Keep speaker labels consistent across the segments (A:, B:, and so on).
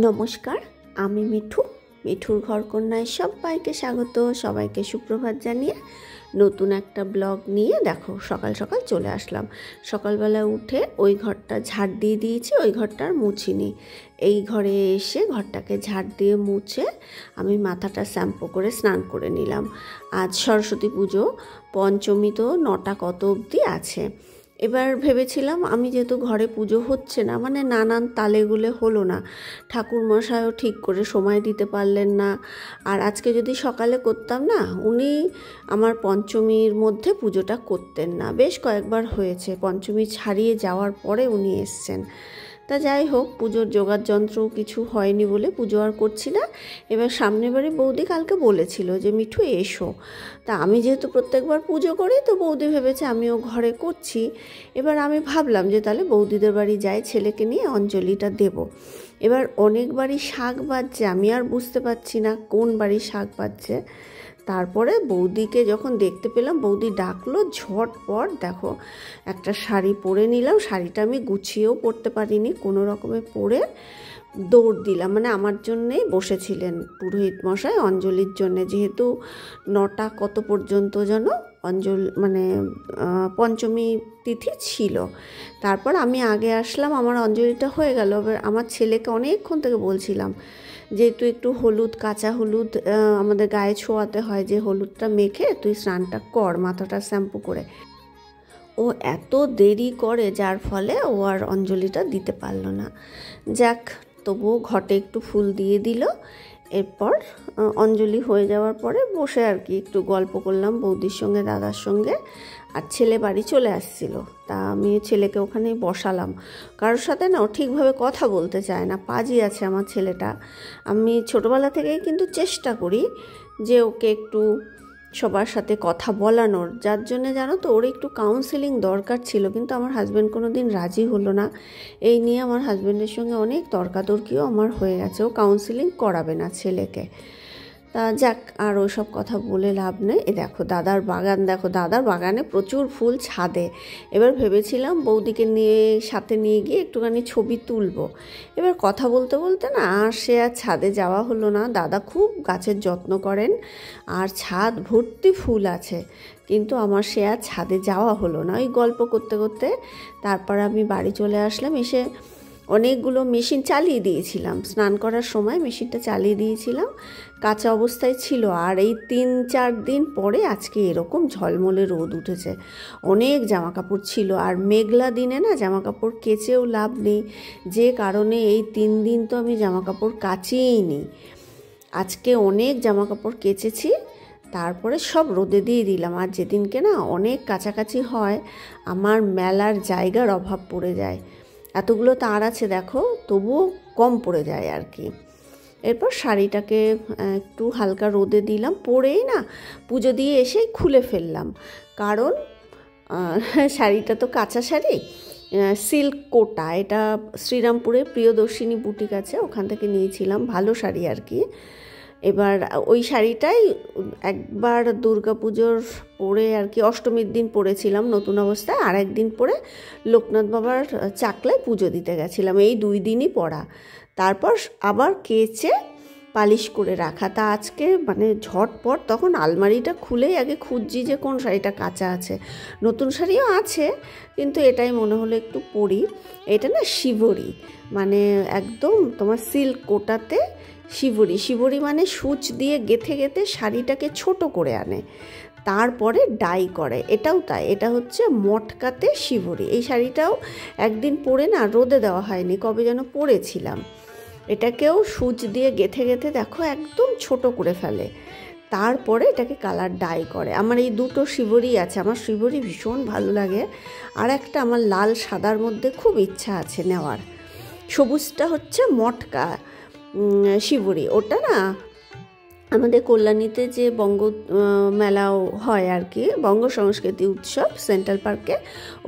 A: নমস্কার, আমি মিঠুর ঘরকন্যায় সবাইকে স্বাগত। সবাইকে সুপ্রভাত জানিয়ে নতুন একটা ব্লগ নিয়ে দেখো সকাল সকাল চলে আসলাম। সকালবেলা উঠে ওই ঘরটা ঝাড় দিয়ে দিয়েছি, ওই ঘরটা আর মুছিনি। এই ঘরে এসে ঘরটাকে ঝাড় দিয়ে মুছে আমি মাথাটা শ্যাম্পু করে স্নান করে নিলাম। আজ সরস্বতী পুজো, পঞ্চমী তো 9টা কত অবধি আছে। এবার ভেবেছিলাম আমি যেহেতু ঘরে পুজো হচ্ছে না, মানে নানান তালেগুলে হলো না, ঠাকুরমশাইও ঠিক করে সময় দিতে পারলেন না। আর আজকে যদি সকালে করতাম না, উনি আমার পঞ্চমীর মধ্যে পুজোটা করতেন না। বেশ কয়েকবার হয়েছে, পঞ্চমী ছাড়িয়ে যাওয়ার পরে উনি এসছেন। তা যাই হোক, পুজোর জোগাড় যন্ত্রও কিছু হয়নি বলে পুজো আর করছি না। এবার সামনের বাড়ি বৌদি কালকে বলেছিল যে মিঠু এসো। তা আমি যেহেতু প্রত্যেকবার পুজো করি, তো বৌদি ভেবেছে আমিও ঘরে করছি। এবার আমি ভাবলাম যে তাহলে বৌদিদের বাড়ি যাই, ছেলেকে নিয়ে অঞ্জলিটা দেব। এবার অনেক বাড়ি শাক বাজছে, আমি আর বুঝতে পারছি না কোন বাড়ি শাক বাজছে। তারপরে বৌদিকে যখন দেখতে পেলাম, বৌদি ডাকলো, ঝটপট দেখো একটা শাড়ি পরে নিলাম। শাড়িটা আমি গুছিয়েও পরতে পারিনি, কোনো রকমে পরে দৌড় দিলাম। মানে আমার জন্যেই বসেছিলেন পুরোহিত মশাই অঞ্জলির জন্যে, যেহেতু 9টা কত পর্যন্ত যেন পঞ্চমী তিথি ছিল। তারপর আমি আগে আসলাম, আমার অঞ্জলিটা হয়ে গেল। এবার আমার ছেলেকে অনেকক্ষণ থেকে বলছিলাম যে তুই একটু হলুদ, কাঁচা হলুদ আমাদের গায়ে ছোঁয়াতে হয়, যে হলুদটা মেখে তুই স্নানটা কর মাথাটা শ্যাম্পু করে। ও এত দেরি করে, যার ফলে ও আর অঞ্জলিটা দিতে পারলো না। যাক, তবুও ঘটে একটু ফুল দিয়ে দিল। এরপর অঞ্জলি হয়ে যাওয়ার পরে বসে আর কি একটু গল্প করলাম বৌদির সঙ্গে, দাদার সঙ্গে। আর ছেলে বাড়ি চলে আসছিল, তা আমি ছেলেকে ওখানে বসালাম। কারোর সাথে না ও ঠিকভাবে কথা বলতে চায় না, পাজি আছে আমার ছেলেটা। আমি ছোটোবেলা থেকেই কিন্তু চেষ্টা করি যে ওকে একটু সবার সাথে কথা বলানোর, যার জন্যে জানো তো ওর একটু কাউন্সেলিং দরকার ছিল। কিন্তু আমার হাজব্যান্ড কোনো দিন রাজি হলো না। এই নিয়ে আমার হাজব্যান্ডের সঙ্গে অনেক তর্কাতর্কিও আমার হয়ে গেছে, ও কাউন্সেলিং করাবে না ছেলেকে। তা যাক, আর ওসব কথা বলে লাভ নেই। এ দেখো দাদার বাগান, দেখো দাদার বাগানে প্রচুর ফুল ছাদে। এবার ভেবেছিলাম বৌদিকে নিয়ে সাথে নিয়ে গিয়ে একটুখানি ছবি তুলবো। এবার কথা বলতে বলতে না আর সে আর ছাদে যাওয়া হলো না। দাদা খুব গাছের যত্ন করেন, আর ছাদ ভর্তি ফুল আছে, কিন্তু আমার সে আর ছাদে যাওয়া হলো না। ওই গল্প করতে করতে তারপর আমি বাড়ি চলে আসলাম। এসে অনেকগুলো মেশিন চালিয়ে দিয়েছিলাম, স্নান করার সময় মেশিনটা চালিয়ে দিয়েছিলাম, কাঁচা অবস্থায় ছিল। আর এই 3-4 দিন পরে আজকে এরকম ঝলমলে রোদ উঠেছে। অনেক জামা কাপড় ছিল, আর মেঘলা দিনে না জামা কাপড় কেচেও লাভ নেই, যে কারণে এই 3 দিন তো আমি জামা কাপড় কাচিই নি। আজকে অনেক জামা কাপড় কেচেছি, তারপরে সব রোদে দিয়ে দিলাম। আর যেদিনকে না অনেক কাছাকাছি হয়, আমার মেলার জায়গার অভাব পড়ে যায়। এতগুলো তার আছে দেখো, তবুও কম পড়ে যায় আর কি। এরপর শাড়িটাকে একটু হালকা রোদে দিলাম, পরেই না পুজো দিয়ে এসেই খুলে ফেললাম। কারণ শাড়িটা তো কাঁচা শাড়ি, সিল্ক কোটা, এটা শ্রীরামপুরে প্রিয়দর্শিনী বুটিক আছে, ওখান থেকে নিয়েছিলাম, ভালো শাড়ি আর কি। এবার ওই শাড়িটাই একবার দুর্গাপুজোর পরে আর কি, অষ্টমীর দিন পরেছিলাম নতুন অবস্থায়, আর একদিন পরে লোকনাথ বাবার চাকলায় পুজো দিতে গেছিলাম। এই 2 দিনই পরা, তারপর আবার কেচে পালিশ করে রাখা। তা আজকে মানে ঝটপট তখন আলমারিটা খুলেই আগে খুঁজছি যে কোন শাড়িটা কাঁচা আছে। নতুন শাড়িও আছে, কিন্তু এটাই মনে হলো একটু পরি। এটা না শিবরি, মানে একদম তোমার সিল্ক কোটাতে শিবরি মানে সূচ দিয়ে গেঁথে গেঁথে শাড়িটাকে ছোট করে আনে, তারপরে ডাই করে। এটাও তাই, এটা হচ্ছে মটকাতে শিবরি। এই শাড়িটাও একদিন পরে না রোদে দেওয়া হয়নি, কবে যেন পরেছিলাম। এটাকেও সূচ দিয়ে গেঁথে গেঁথে দেখো একদম ছোট করে ফেলে, তারপরে এটাকে কালার ডাই করে। আমার এই 2টো শিবরি আছে, আমার শিবরি ভীষণ ভালো লাগে। আর একটা আমার লাল সাদার মধ্যে খুব ইচ্ছা আছে নেওয়ার। সবুজটা হচ্ছে মটকা শিবরি, ওটা না আমাদের কল্যাণীতে যে বঙ্গ মেলাও হয় আর কি, বঙ্গ সংস্কৃতি উৎসব সেন্ট্রাল পার্কে,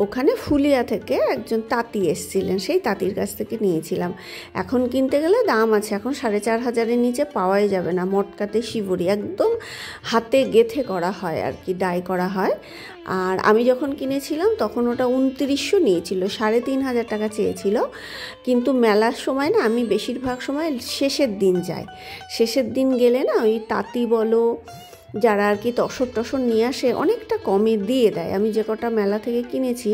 A: ওখানে ফুলিয়া থেকে একজন তাঁতি এসেছিলেন, সেই তাঁতির কাছ থেকে নিয়েছিলাম। এখন কিনতে গেলে দাম আছে, এখন 4,500-এর নিচে পাওয়াই যাবে না। মটকাতে শিবরি একদম হাতে গেথে করা হয় আর কি, ডাই করা হয়। আর আমি যখন কিনেছিলাম তখন ওটা 2900 নিয়েছিল, 3,500 টাকা চেয়েছিল। কিন্তু মেলার সময় না আমি বেশিরভাগ সময় শেষের দিন যাই, শেষের দিন গেলে না ওই তাঁতি বলো যারা আর কি তসর নিয়ে আসে অনেকটা কমে দিয়ে দেয়। আমি যে কটা মেলা থেকে কিনেছি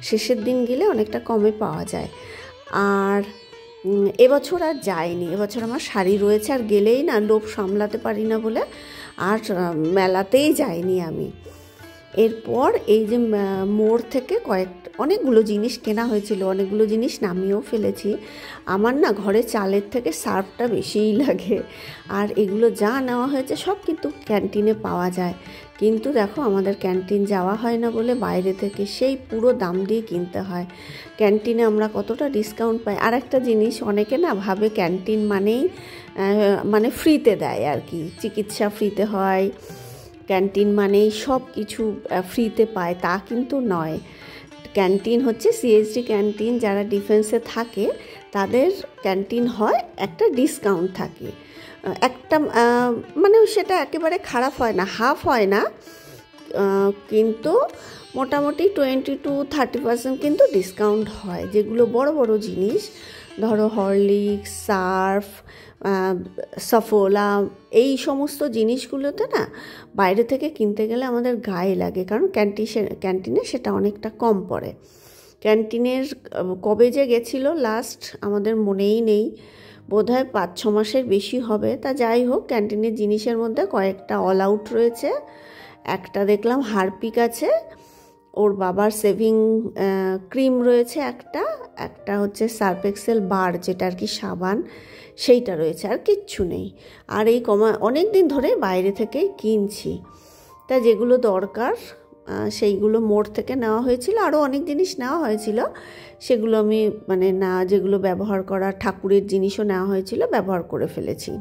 A: শেষের দিন গেলে অনেকটা কমে পাওয়া যায়। আর এবছর আর যাইনি, এবছর আমার শাড়ি রয়েছে, আর গেলেই না লোভ সামলাতে পারি না বলে আর মেলাতেই যাইনি আমি। এরপর এই যে মোড় থেকে অনেকগুলো জিনিস কেনা হয়েছিল, অনেকগুলো জিনিস নামিয়েও ফেলেছি। আমার না ঘরে চালের থেকে সার্ফটা বেশিই লাগে, আর এগুলো যা নেওয়া হয়েছে সব কিন্তু ক্যান্টিনে পাওয়া যায়। কিন্তু দেখো আমাদের ক্যান্টিন যাওয়া হয় না বলে বাইরে থেকে সেই পুরো দাম দিয়ে কিনতে হয়। ক্যান্টিনে আমরা কতটা ডিসকাউন্ট পাই। আর একটা জিনিস, অনেকে না ভাবে ক্যান্টিন মানেই মানে ফ্রিতে দেয় আর কি, চিকিৎসা ফ্রিতে হয়, ক্যান্টিন মানেই সব কিছু ফ্রিতে পায়, তা কিন্তু নয়। ক্যান্টিন হচ্ছে সিএসডি ক্যান্টিন, যারা ডিফেন্সে থাকে তাদের ক্যান্টিন হয়, একটা ডিসকাউন্ট থাকে, একটা মানে সেটা একেবারে খারাপ হয় না, হাফ হয় না, কিন্তু মোটামুটি 20-30% কিন্তু ডিসকাউন্ট হয়। যেগুলো বড় বড় জিনিস, ধরো হরলিক্স, সার্ফ, সফোলা, এই সমস্ত জিনিসগুলোতে না বাইরে থেকে কিনতে গেলে আমাদের গায়ে লাগে, কারণ ক্যান্টিনে সেটা অনেকটা কম পড়ে। ক্যান্টিনের কবে যে গেছিল লাস্ট আমাদের মনেই নেই, বোধহয় 5-6 মাসের বেশি হবে। তা যাই হোক, ক্যান্টিনের জিনিসের মধ্যে কয়েকটা অল আউট রয়েছে। একটা দেখলাম হারপিক আছে, ওর বাবার সেভিং ক্রিম রয়েছে, একটা হচ্ছে সার্ফ এক্সেল বার যেটা আর কি সাবান, সেইটা রয়েছে, আর কিচ্ছু নেই। আর এই অনেক দিন ধরে বাইরে থেকেই কিনছি, তা যেগুলো দরকার সেইগুলো মোড় থেকে নেওয়া হয়েছিল। আরও অনেক জিনিস নেওয়া হয়েছিল, সেগুলো আমি মানে না, যেগুলো ব্যবহার করা ঠাকুরের জিনিসও নেওয়া হয়েছিল, ব্যবহার করে ফেলেছি।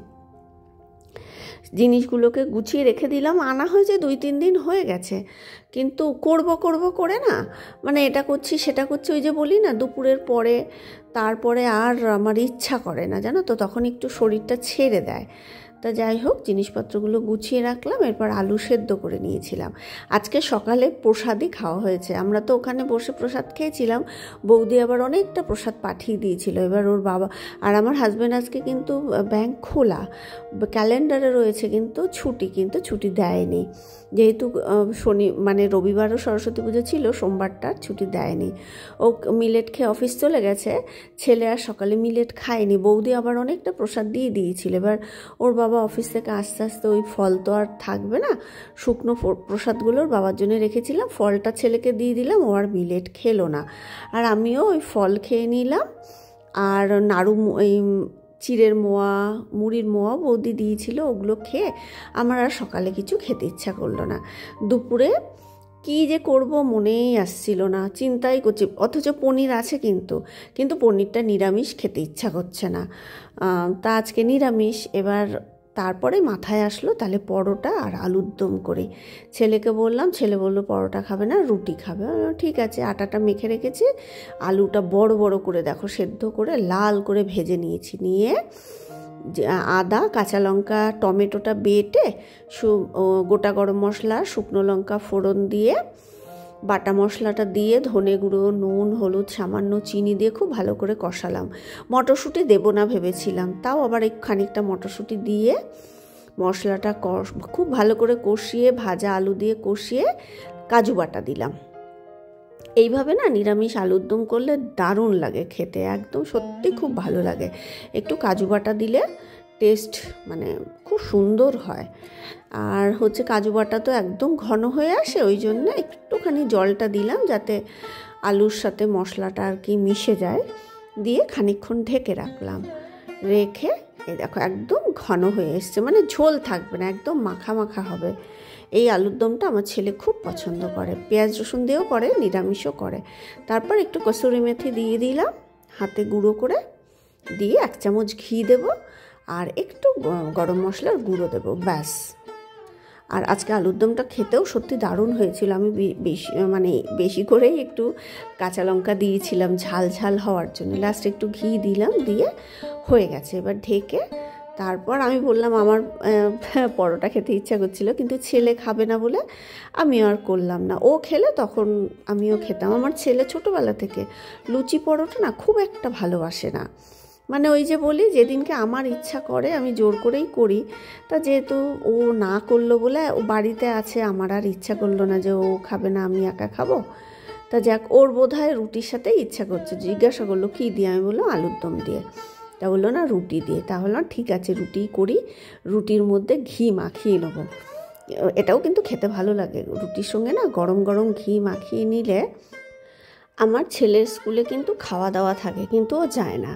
A: জিনিসগুলোকে গুছিয়ে রেখে দিলাম, আনা হয়েছে 2-3 দিন হয়ে গেছে, কিন্তু করব করে না, মানে এটা করছি সেটা করছি, ওই যে বলি না দুপুরের পরে, তারপরে আর আমার ইচ্ছা করে না জানো তো, তখন একটু শরীরটা ছেড়ে দেয়। তা যাই হোক, জিনিসপত্রগুলো গুছিয়ে রাখলাম। এরপর আলু সেদ্ধ করে নিয়েছিলাম। আজকে সকালে প্রসাদই খাওয়া হয়েছে, আমরা তো ওখানে বসে প্রসাদ খেয়েছিলাম, বৌদি আবার অনেকটা প্রসাদ পাঠিয়ে দিয়েছিল। এবার ওর বাবা আর আমার হাজব্যান্ড আজকে কিন্তু ব্যাংক খোলা, ক্যালেন্ডারে রয়েছে কিন্তু ছুটি দেয়নি, যেহেতু মানে রবিবারও সরস্বতী পুজো ছিল, সোমবারটা ছুটি দেয়নি। ও মিলেট খেয়ে অফিস চলে গেছে, ছেলে আর সকালে মিলেট খায়নি। বৌদি আবার অনেকটা প্রসাদ দিয়ে দিয়েছিল। এবার ওর বাবা অফিস থেকে আস্তে আস্তে ওই ফল তো আর থাকবে না, শুকনো প্রসাদগুলোর বাবার জন্য রেখেছিলাম, ফলটা ছেলেকে দিয়ে দিলাম, ও আর মিলেট খেলো না। আর আমিও ওই ফল খেয়ে নিলাম। আর নাড়ু, এই চিড়ের মোয়া, মুড়ির মোয়া বৌদি দিয়েছিল, ওগুলো খেয়ে আমার আর সকালে কিছু খেতে ইচ্ছা করলো না। দুপুরে কি যে করব মনেই আসছিল না, চিন্তাই করছি। অথচ পনির আছে, কিন্তু পনিরটা নিরামিষ, খেতে ইচ্ছা করছে না, তা আজকে নিরামিষ। এবার তারপরে মাথায় আসলো তাহলে পরোটা আর আলুর দম করি। ছেলেকে বললাম, ছেলে বললো পরোটা খাবে না, রুটি খাবে। ঠিক আছে, আটাটা মেখে রেখেছি, আলুটা বড় বড় করে দেখো সেদ্ধ করে লাল করে ভেজে নিয়েছি, নিয়ে আদা, কাঁচা লঙ্কা, টমেটোটা বেটে গোটা গরম মশলা, শুকনো লঙ্কা ফোড়ন দিয়ে, বাটা মশলাটা দিয়ে, ধনে গুঁড়ো, নুন, হলুদ, সামান্য চিনি দিয়ে খুব ভালো করে কষালাম। মটরশুঁটি দেবো না ভেবেছিলাম, তাও আবার খানিকটা মটরশুঁটি দিয়ে মশলাটা খুব ভালো করে কষিয়ে, ভাজা আলু দিয়ে কষিয়ে কাজু বাটা দিলাম। এইভাবে না নিরামিষ আলুর দম করলে দারুণ লাগে খেতে, একদম সত্যি খুব ভালো লাগে। একটু কাজু বাটা দিলে টেস্ট মানে খুব সুন্দর হয়। আর হচ্ছে কাজু বাটা তো একদম ঘন হয়ে আসে, ওই জন্য একটুখানি জলটা দিলাম যাতে আলুর সাথে মশলাটা আর কি মিশে যায়, দিয়ে খানিকক্ষণ ঢেকে রাখলাম। রেখে এই দেখো একদম ঘন হয়ে এসছে, মানে ঝোল থাকবে না, একদম মাখা মাখা হবে। এই আলুর দমটা আমার ছেলে খুব পছন্দ করে, পেঁয়াজ রসুন দিয়েও করে, নিরামিষও করে। তারপর একটু কসুরি মেথি দিয়ে দিলাম হাতে গুঁড়ো করে, দিয়ে 1 চামচ ঘি দেব, আর একটু গরম মশলার গুঁড়ো দেবো, ব্যাস। আর আজকে আলুর দমটা খেতেও সত্যি দারুণ হয়েছিল। আমি বেশি করেই একটু কাঁচা লঙ্কা দিয়েছিলাম ঝাল ঝাল হওয়ার জন্য। লাস্টে একটু ঘি দিলাম, দিয়ে হয়ে গেছে। এবার ঢেকে তারপর আমি বললাম আমার পরোটা খেতে ইচ্ছা করছিল, কিন্তু ছেলে খাবে না বলে আমি আর করলাম না। ও খেলে তখন আমিও খেতাম। আমার ছেলে ছোটোবেলা থেকে লুচি পরোটা না খুব একটা ভালোবাসে না। মানে ওই যে বলি, যেদিনকে আমার ইচ্ছা করে আমি জোর করেই করি। তা যেহেতু ও না করলো বলে, ও বাড়িতে আছে, আমার আর ইচ্ছা করলো না যে ও খাবে না আমি একা খাবো। তা যাক, ওর বোধহয় রুটির সাথেই ইচ্ছা করছে। জিজ্ঞাসা করলো কী দিয়ে, আমি বললাম আলুর দম দিয়ে। তা বললো না রুটি দিয়ে। তাহলে ঠিক আছে রুটি করি, রুটির মধ্যে ঘি মাখিয়ে নেবো। এটাও কিন্তু খেতে ভালো লাগে, রুটির সঙ্গে না গরম গরম ঘি মাখিয়ে নিলে। আমার ছেলের স্কুলে কিন্তু খাওয়া দাওয়া থাকে, কিন্তু ও যায় না।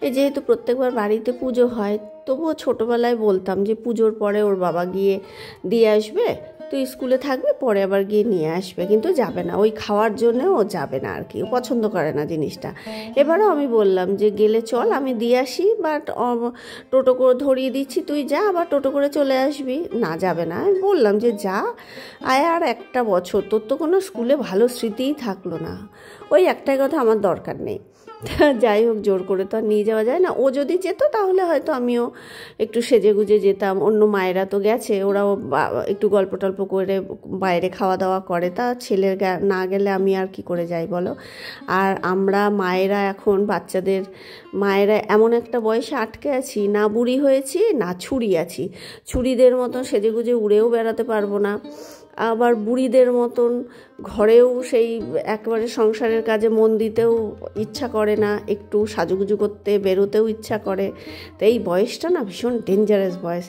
A: এই যেহেতু প্রত্যেকবার বাড়িতে পুজো হয়, তবুও ছোটোবেলায় বলতাম যে পুজোর পরে ওর বাবা গিয়ে দিয়ে আসবে, তুই স্কুলে থাকবে, পরে আবার গিয়ে নিয়ে আসবে, কিন্তু যাবে না। ওই খাওয়ার জন্য ও যাবে না আর কি, ও পছন্দ করে না জিনিসটা। এবারও আমি বললাম যে গেলে চল, আমি দিয়ে আসি, বাট টোটো করে ধরিয়ে দিচ্ছি, তুই যা, আবার টোটো করে চলে আসবি। না, যাবে না। আমি বললাম যে যা, আয় আর একটা বছর, তোর তো কোনো স্কুলে ভালো স্মৃতিই থাকলো না। ওই একটাই কথা, আমার দরকার নেই। যাই হোক, জোর করে তো আর নিয়ে যাওয়া যায় না। ও যদি যেত তাহলে হয়তো আমিও একটু সেজে গুজে যেতাম। অন্য মায়েরা তো গেছে, ওরাও একটু গল্প টল্প করে বাইরে খাওয়া দাওয়া করে। তা ছেলের না গেলে আমি আর কি করে যাই বলো। আর আমরা মায়েরা এখন মায়েরা এমন একটা বয়সে আটকে আছি, না বুড়ি হয়েছি না ছুরি আছি। ছুরিদের মতন সেজে গুজে উড়েও বেড়াতে পারবো না, আবার বুড়িদের মতন ঘরেও সেই একেবারে সংসারের কাজে মন দিতেও ইচ্ছা করে না, একটু সাজুগুজু করতে বেরোতেও ইচ্ছা করে। তো এই বয়সটা না ভীষণ ডেঞ্জারাস বয়স।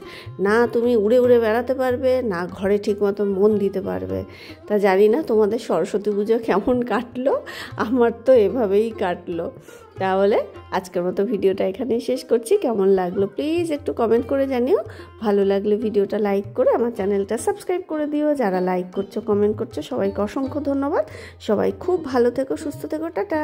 A: না তুমি উড়ে উড়ে বেড়াতে পারবে, না ঘরে ঠিক মতো মন দিতে পারবে। তা জানি না তোমাদের সরস্বতী পুজো কেমন কাটলো, আমার তো এভাবেই কাটলো। তাহলে আজকের মতো ভিডিওটা এখানেই শেষ করছি। কেমন লাগলো প্লিজ একটু কমেন্ট করে জানিও। ভালো লাগলে ভিডিওটা লাইক করে আমার চ্যানেলটা সাবস্ক্রাইব করে দিও। যারা লাইক করছো, কমেন্ট করছো, সবাইকে অসংখ্য ধন্যবাদ। সবাই খুব ভালো থেকো, সুস্থ থেকো, টাটা।